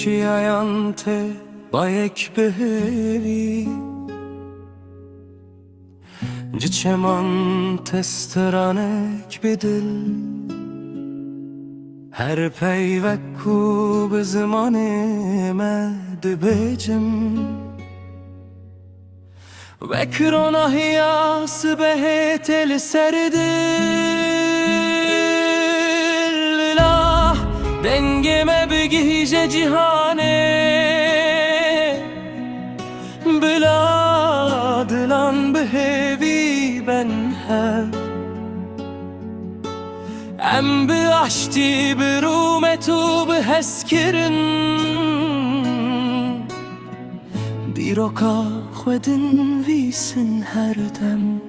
çijajan te bajek beheri Gjithçeman të stëranek bidil Her peyve ku bezmane me dibecim Ve krona hiyası beheteli serdil La dengeme begihce cihane Bila dilan behevi ben hev Em bi aşti bi rumetu bi heskirin Diroka xwedin visin her dem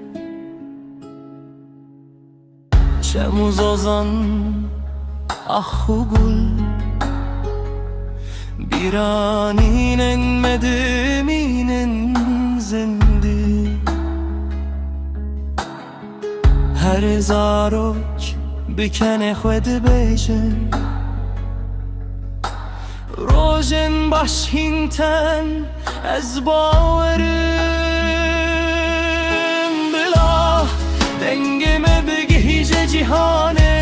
Çemu zozan ahu gul Biraninen medeminen zindi Her zarok bikene xwedi bejin Rojin baş hinten ez bawerim Bila dengeme begihce cihane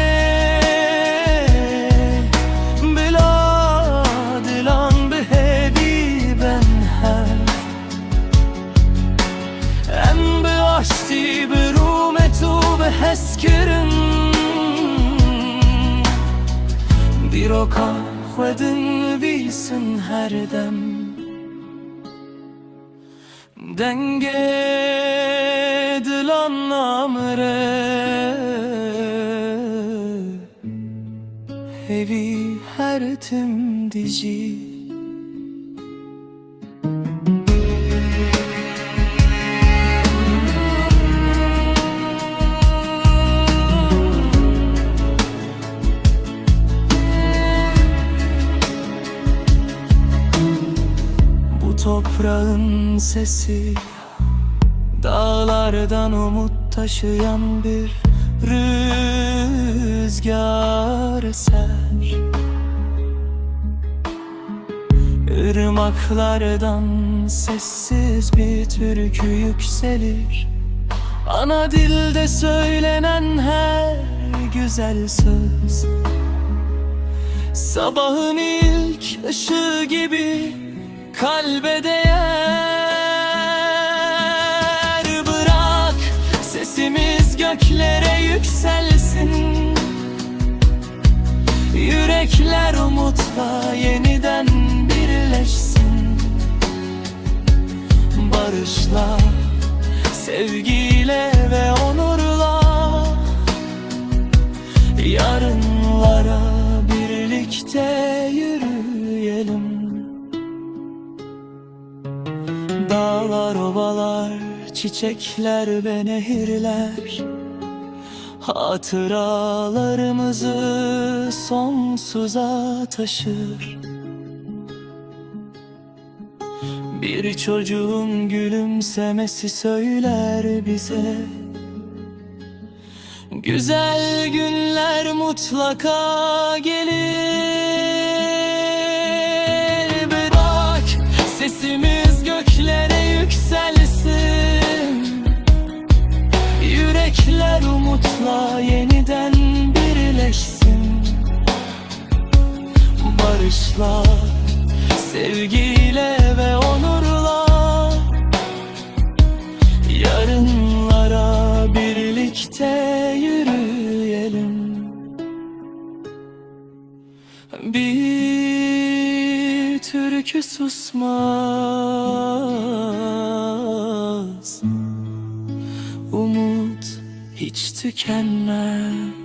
Bila dilan behevi ben her Em bi aşti bi rumetu bi heskirin Diroka xwedin visin her dem Denge dilan namre Evi her tim dici Toprağın sesi Dağlardan umut taşıyan bir rüzgar eser Irmaklardan sessiz bir türkü yükselir Ana dilde söylenen her güzel söz Sabahın ilk ışığı gibi kalbe değer Bırak sesimiz göklere yükselsin Yürekler umutla yeniden birleşsin Barışla, sevgiyle ve onurla Yarınlara birlikte yürüyelim Dağlar, ovalar, çiçekler ve nehirler Hatıralarımızı sonsuza taşır Bir çocuğun gülümsemesi söyler bize Güzel günler mutlaka gelir Bırak sesimiz göklere yükselsin Yürekler umutla yeniden birleşsin Barışla, sevgiyle ve onurla Yarınlara birlikte yürüyelim Bir türkü susmaz Umut hiç tükenmez